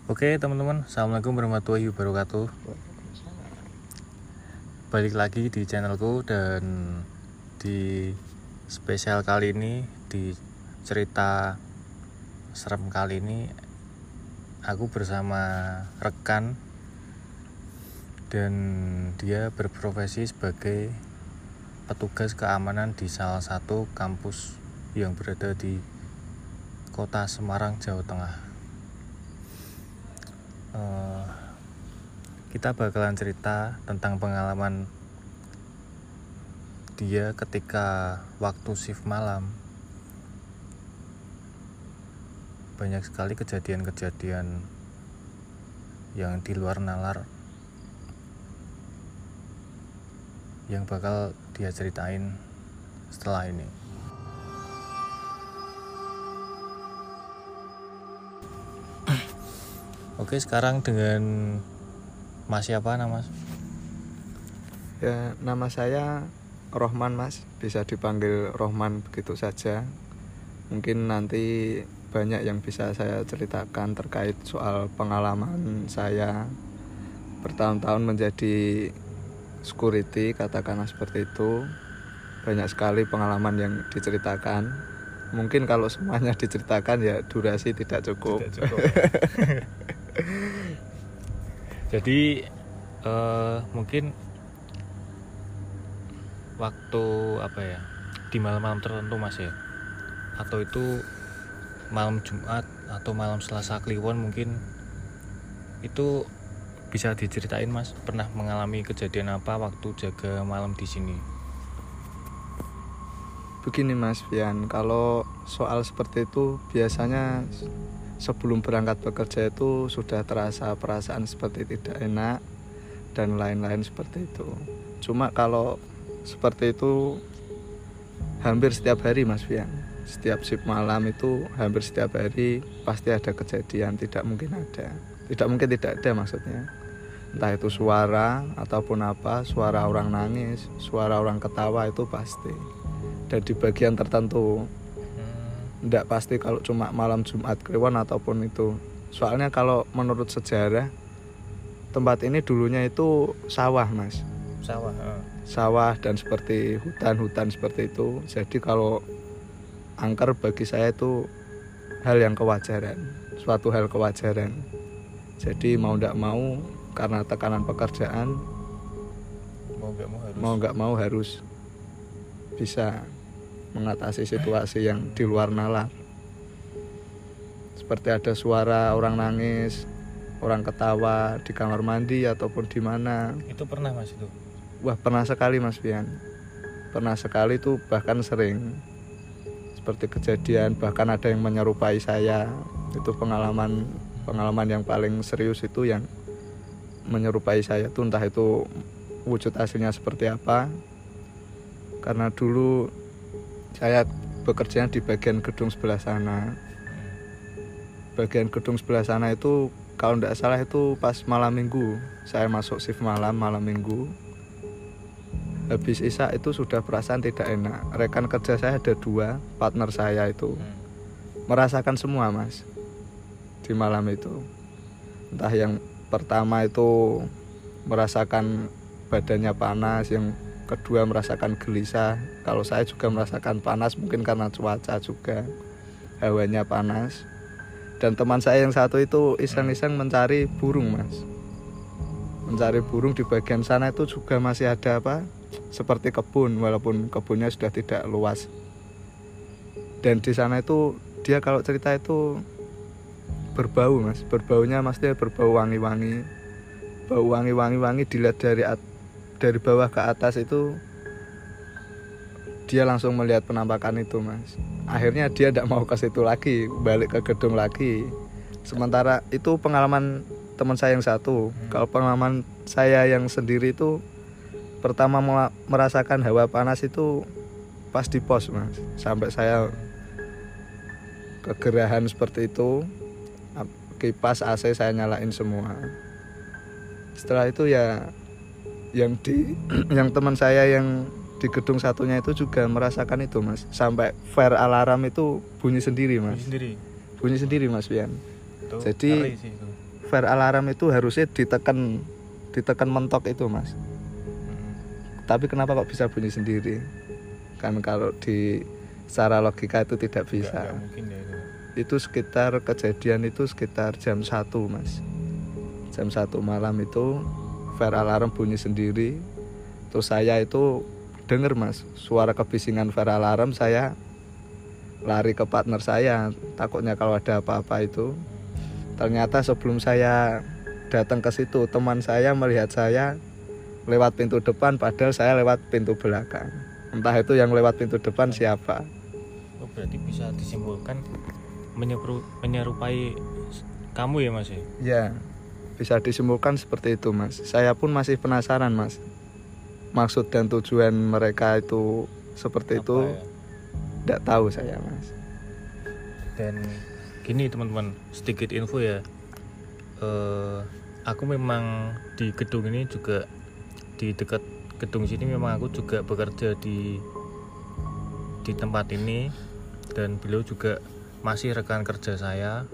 Oke teman-teman, assalamualaikum warahmatullahi wabarakatuh. Balik lagi di channelku, dan di spesial kali ini, di cerita serem kali ini, aku bersama rekan, dan dia berprofesi sebagai petugas keamanan di salah satu kampus yang berada di kota Semarang, Jawa Tengah. Kita bakalan cerita tentang pengalaman dia ketika waktu shift malam. Banyak sekali kejadian-kejadian yang di luar nalar yang bakal dia ceritain setelah ini. Oke, sekarang dengan Mas siapa nama Mas? Ya, nama saya Rohman Mas, bisa dipanggil Rohman begitu saja. Mungkin nanti banyak yang bisa saya ceritakan terkait soal pengalaman saya bertahun-tahun menjadi security, katakanlah seperti itu. Banyak sekali pengalaman yang diceritakan. Mungkin kalau semuanya diceritakan ya durasi tidak cukup. Jadi mungkin waktu apa ya, di malam-malam tertentu Mas ya, atau itu malam Jumat atau malam Selasa Kliwon, mungkin itu bisa diceritain Mas, pernah mengalami kejadian apa waktu jaga malam di sini? Begini Mas Fian, kalau soal seperti itu biasanya sebelum berangkat bekerja itu sudah terasa perasaan seperti tidak enak dan lain-lain seperti itu. Cuma kalau seperti itu hampir setiap hari Mas Fian, setiap shift malam itu hampir setiap hari pasti ada kejadian. Tidak mungkin tidak ada maksudnya. Entah itu suara ataupun apa, suara orang nangis, suara orang ketawa, itu pasti. Dan di bagian tertentu, tidak pasti kalau cuma malam Jumat Kliwon ataupun itu. Soalnya kalau menurut sejarah, tempat ini dulunya itu sawah Mas. Sawah dan seperti hutan-hutan seperti itu. Jadi kalau angker bagi saya itu hal yang kewajaran, suatu hal kewajaran. Jadi mau tidak mau, karena tekanan pekerjaan, mau nggak mau harus bisa mengatasi situasi yang di luar nalar. Seperti ada suara orang nangis, orang ketawa di kamar mandi ataupun di mana. Itu pernah Mas itu? Wah, pernah sekali Mas Fian. Pernah sekali itu, bahkan sering. Seperti kejadian bahkan ada yang menyerupai saya. Itu pengalaman yang paling serius itu, yang menyerupai saya itu, entah itu wujud aslinya seperti apa. Karena dulu saya bekerja di bagian gedung sebelah sana. Bagian gedung sebelah sana itu kalau tidak salah itu pas malam minggu. Saya masuk shift malam minggu. Habis isya itu sudah perasaan tidak enak. Rekan kerja saya ada 2, partner saya itu merasakan semua Mas di malam itu. Entah yang pertama itu merasakan badannya panas, yang kedua merasakan gelisah. Kalau saya juga merasakan panas, mungkin karena cuaca juga, hawanya panas. Dan teman saya yang satu itu iseng-iseng mencari burung Mas. Mencari burung di bagian sana itu juga masih ada seperti kebun, walaupun kebunnya sudah tidak luas. Dan di sana itu dia kalau cerita itu berbau Mas. Berbaunya maksudnya berbau wangi-wangi. Bau wangi-wangi dilihat dari bawah ke atas itu, dia langsung melihat penampakan itu Mas. akhirnya dia tidak mau ke situ lagi, balik ke gedung lagi. Sementara itu pengalaman teman saya yang satu. Kalau pengalaman saya yang sendiri itu pertama merasakan hawa panas itu pas di pos mas, sampai saya kegerahan seperti itu. Kipas AC saya nyalain semua. Setelah itu ya yang teman saya yang di gedung satunya itu juga merasakan itu mas, sampai fire alarm itu bunyi sendiri mas. Bunyi sendiri mas Pian. Jadi fire alarm itu harusnya ditekan mentok itu mas. Tapi kenapa kok bisa bunyi sendiri? Kan kalau di secara logika itu tidak bisa. Nggak mungkin ya itu. Itu sekitar kejadian itu sekitar jam 1 mas. Jam 1 malam itu fire alarm bunyi sendiri. Terus saya itu dengar mas suara kebisingan fire alarm. Saya lari ke partner saya, takutnya kalau ada apa-apa itu. Ternyata sebelum saya datang ke situ, teman saya melihat saya lewat pintu depan, padahal saya lewat pintu belakang. Entah itu yang lewat pintu depan siapa. Oh, berarti bisa disimpulkan menyerupai kamu ya mas ya? Ya, bisa disimpulkan seperti itu mas. Saya pun masih penasaran mas, maksud dan tujuan mereka itu seperti Apa itu ya? Tidak tahu saya mas. Dan gini teman-teman, sedikit info ya. Aku memang di gedung ini juga, di dekat gedung sini memang aku juga bekerja di tempat ini, dan beliau juga masih rekan kerja saya.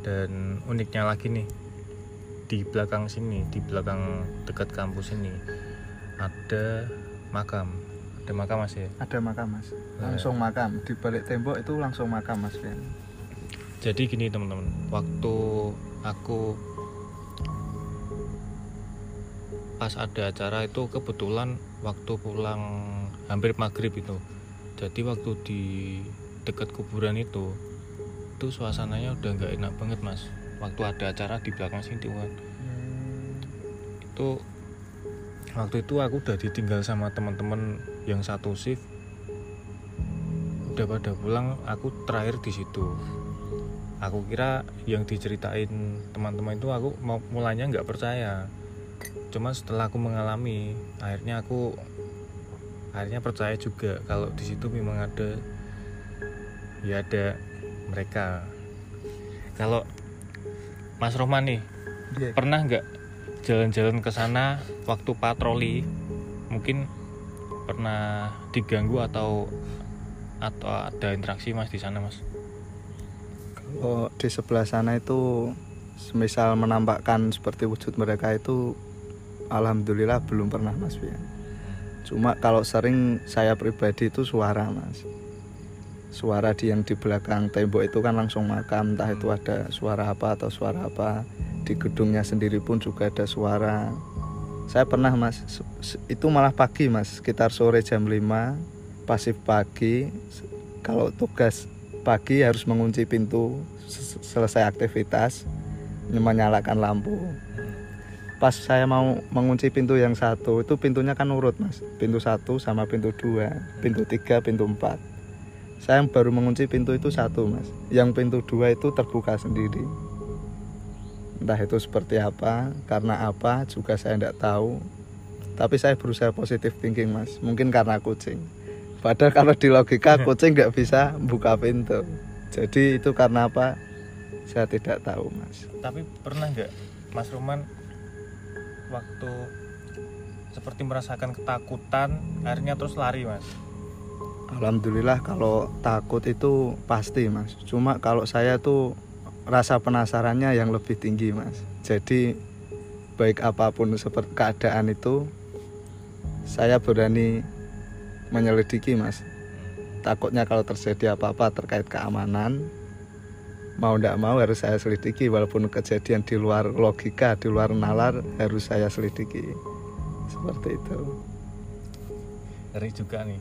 Dan uniknya lagi nih, di belakang sini, di belakang dekat kampus ini ada makam mas ya? Ada makam mas, langsung makam di balik tembok itu langsung makam mas. Jadi gini teman-teman, waktu aku pas ada acara itu kebetulan waktu pulang hampir maghrib itu. Jadi waktu di dekat kuburan itu suasananya udah nggak enak banget mas. Waktu ada acara di belakang sini kan. Itu waktu itu aku udah ditinggal sama teman-teman yang satu shift. Udah pada pulang, aku terakhir di situ. Aku kira yang diceritain teman-teman itu aku mulanya nggak percaya. Cuma setelah aku mengalami, akhirnya percaya juga kalau di situ memang ada mereka. Kalau Mas Rohman nih, pernah nggak jalan-jalan ke sana waktu patroli? Mungkin pernah diganggu atau ada interaksi mas di sana mas? Kalau di sebelah sana itu semisal menampakkan seperti wujud mereka itu alhamdulillah belum pernah mas. Cuma kalau sering saya pribadi itu suara mas. Suara yang di belakang tembok itu kan langsung makam, entah itu ada suara apa atau suara apa. Di gedungnya sendiri pun juga ada suara. Saya pernah mas, itu malah pagi mas, sekitar sore jam 5, pasif pagi. Kalau tugas pagi harus mengunci pintu selesai aktivitas, menyalakan lampu. Pas saya mau mengunci pintu yang satu, itu pintunya kan urut mas, pintu 1 sama pintu 2, pintu 3, pintu 4. Saya baru mengunci pintu itu 1 mas, yang pintu 2 itu terbuka sendiri. Entah itu seperti apa, karena apa juga saya tidak tahu. Tapi saya berusaha positif thinking mas, mungkin karena kucing. Padahal kalau di logika kucing nggak bisa buka pintu. Jadi itu karena apa? Saya tidak tahu mas. Tapi pernah nggak Mas Rohman waktu seperti merasakan ketakutan, akhirnya terus lari mas? Alhamdulillah kalau takut itu pasti mas. Cuma kalau saya tuh rasa penasarannya yang lebih tinggi mas. Jadi baik apapun seperti keadaan itu, saya berani menyelidiki mas. Takutnya kalau terjadi apa-apa terkait keamanan, mau tidak mau harus saya selidiki. Walaupun kejadian di luar logika, di luar nalar, harus saya selidiki. Seperti itu. Ngeri juga nih.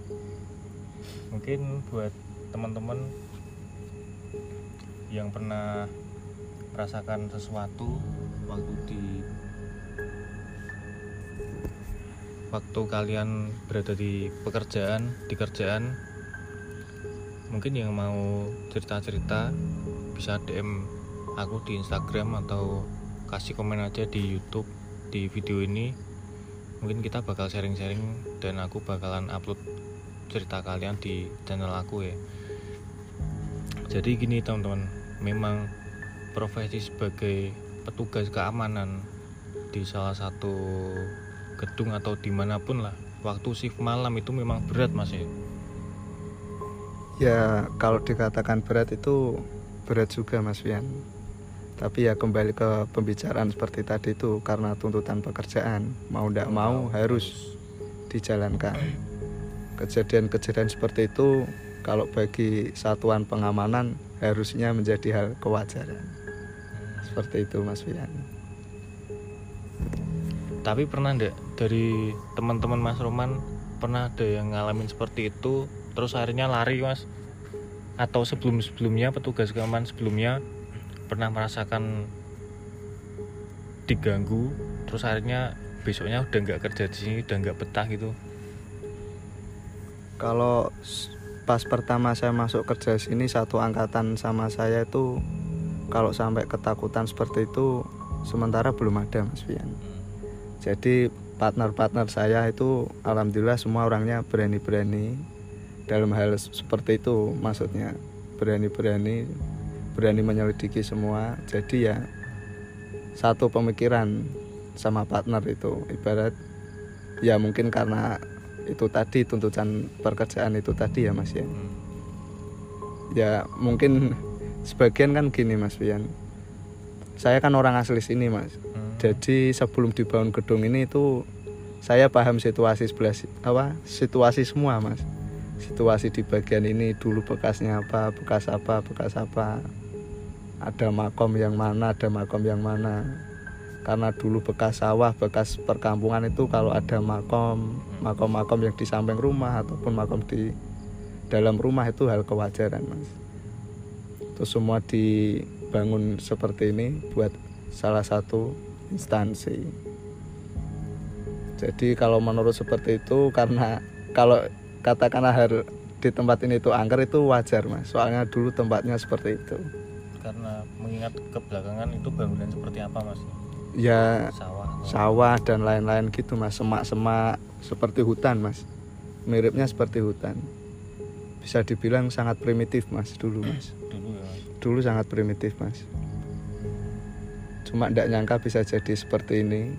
Mungkin buat teman-teman yang pernah merasakan sesuatu waktu di waktu kalian berada di kerjaan, mungkin yang mau cerita-cerita bisa DM aku di Instagram atau kasih komen aja di YouTube di video ini. Mungkin kita bakal sharing-sharing dan aku bakalan upload cerita kalian di channel aku ya. Jadi gini teman-teman, memang profesi sebagai petugas keamanan di salah satu gedung atau dimanapun lah, waktu shift malam itu memang berat mas ya. Ya kalau dikatakan berat itu berat juga Mas Fian. Tapi ya kembali ke pembicaraan seperti tadi itu, karena tuntutan pekerjaan mau tidak mau harus dijalankan. Kejadian-kejadian seperti itu kalau bagi satuan pengamanan harusnya menjadi hal kewajaran. Seperti itu Mas Fian. Tapi pernah enggak dari teman-teman Mas Roman pernah ada yang ngalamin seperti itu terus akhirnya lari mas? Atau sebelumnya petugas keamanan sebelumnya pernah merasakan diganggu terus akhirnya besoknya udah nggak kerja di sini, udah nggak betah gitu? Kalau pas pertama saya masuk kerja sini, satu angkatan sama saya itu kalau sampai ketakutan seperti itu sementara belum ada Mas Fian. Jadi partner-partner saya itu alhamdulillah semua orangnya berani-berani dalam hal seperti itu, maksudnya berani menyelidiki semua. Jadi ya satu pemikiran sama partner itu, ibarat ya mungkin karena itu tadi tuntutan pekerjaan itu tadi ya Mas ya. Ya mungkin sebagian kan gini Mas Fian, saya kan orang asli sini Mas. Jadi sebelum dibangun gedung ini itu saya paham situasi situasi semua Mas. Situasi di bagian ini dulu bekasnya apa, bekas apa. Ada makom yang mana. Karena dulu bekas sawah, bekas perkampungan itu kalau ada makom yang di samping rumah ataupun makom di dalam rumah itu hal kewajaran Mas. Itu semua dibangun seperti ini buat salah satu instansi. Jadi kalau menurut seperti itu, karena kalau katakanlah di tempat ini itu angker, itu wajar Mas. Soalnya dulu tempatnya seperti itu. Karena mengingat kebelakangan itu bangunan seperti apa Mas? Ya sawah dan lain-lain gitu Mas, semak-semak seperti hutan Mas. Miripnya seperti hutan. Bisa dibilang sangat primitif Mas dulu Mas. Dulu sangat primitif Mas. Cuma tidak nyangka bisa jadi seperti ini.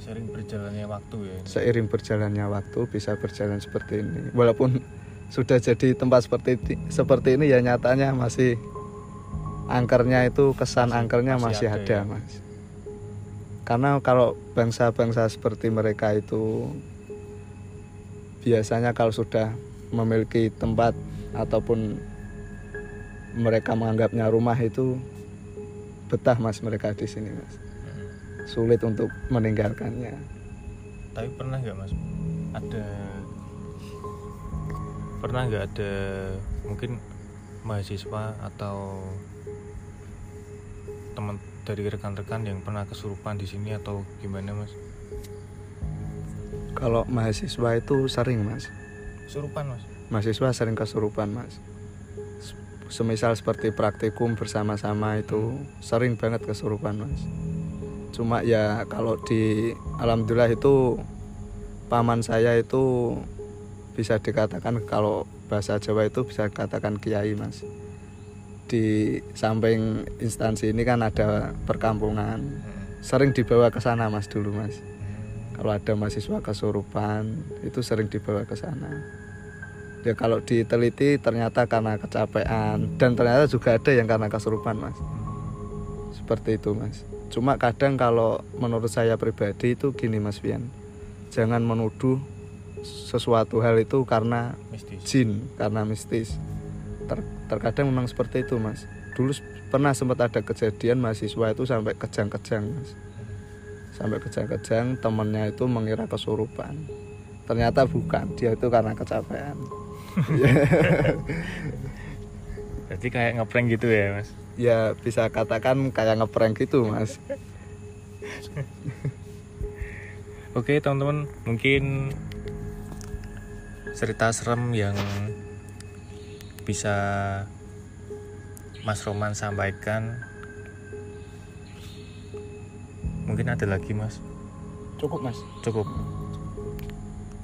Seiring berjalannya waktu ya. Seiring berjalannya waktu bisa berjalan seperti ini. Walaupun sudah jadi tempat seperti ini ya nyatanya masih angkernya itu, kesan angkernya masih ada ya Mas. Karena kalau bangsa-bangsa seperti mereka itu biasanya kalau sudah memiliki tempat ataupun mereka menganggapnya rumah itu betah Mas mereka di sini Mas. Sulit untuk meninggalkannya. Tapi pernah nggak Mas? Pernah nggak ada mungkin mahasiswa atau teman dari rekan-rekan yang pernah kesurupan di sini atau gimana Mas? Kalau mahasiswa itu sering Mas. Kesurupan Mas? Mahasiswa sering kesurupan Mas. Semisal seperti praktikum bersama-sama itu sering banget kesurupan Mas. Cuma ya kalau alhamdulillah itu paman saya itu bisa dikatakan kalau bahasa Jawa itu bisa dikatakan kiai Mas. Di samping instansi ini kan ada perkampungan, sering dibawa ke sana Mas dulu Mas. Kalau ada mahasiswa kesurupan itu sering dibawa ke sana. Ya kalau diteliti ternyata karena kecapean, dan ternyata juga ada yang karena kesurupan Mas. Seperti itu Mas. Cuma kadang kalau menurut saya pribadi itu gini Mas Fian, jangan menuduh sesuatu hal itu karena jin, karena mistis. Terkadang memang seperti itu Mas. Dulu pernah sempat ada kejadian mahasiswa itu sampai kejang-kejang Mas. Sampai kejang-kejang, temannya itu mengira kesurupan. Ternyata bukan, dia itu karena kecapean. Berarti kayak ngeprank gitu ya Mas? Ya bisa katakan kayak ngeprank gitu Mas. Oke teman-teman, mungkin cerita serem yang bisa Mas Roman sampaikan. Mungkin ada lagi Mas? Cukup Mas. Cukup.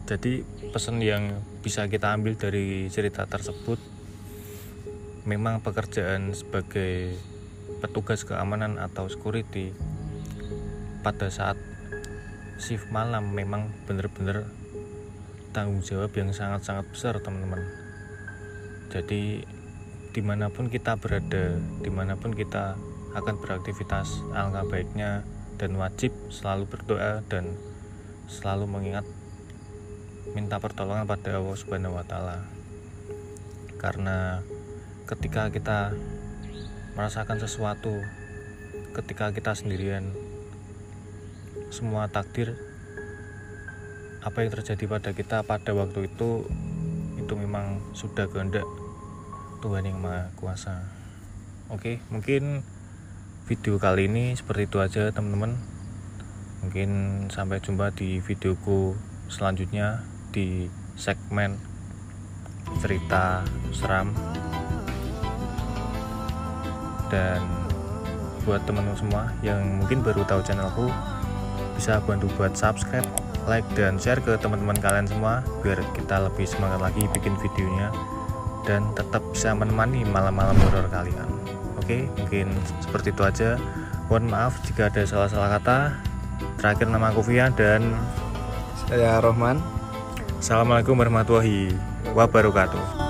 Jadi pesan yang bisa kita ambil dari cerita tersebut, memang pekerjaan sebagai petugas keamanan atau security pada saat shift malam memang benar-benar tanggung jawab yang sangat-sangat besar teman-teman. Jadi dimanapun kita berada, dimanapun kita akan beraktivitas, alangkah baiknya dan wajib selalu berdoa dan selalu mengingat minta pertolongan pada Allah Subhanahu wa Ta'ala. Karena ketika kita merasakan sesuatu, ketika kita sendirian, semua takdir apa yang terjadi pada kita pada waktu itu memang sudah kehendak Tuhan yang Maha Kuasa. Oke, mungkin video kali ini seperti itu aja teman-teman. Mungkin sampai jumpa di videoku selanjutnya di segmen cerita seram. Dan buat teman-teman semua yang mungkin baru tahu channelku, bisa bantu buat subscribe, like, dan share ke teman-teman kalian semua biar kita lebih semangat lagi bikin videonya dan tetap bisa menemani malam-malam horor kalian. Oke, mungkin seperti itu aja. Mohon maaf jika ada salah-salah kata. Terakhir, nama aku Fian dan Saya Rohman. Assalamualaikum warahmatullahi wabarakatuh.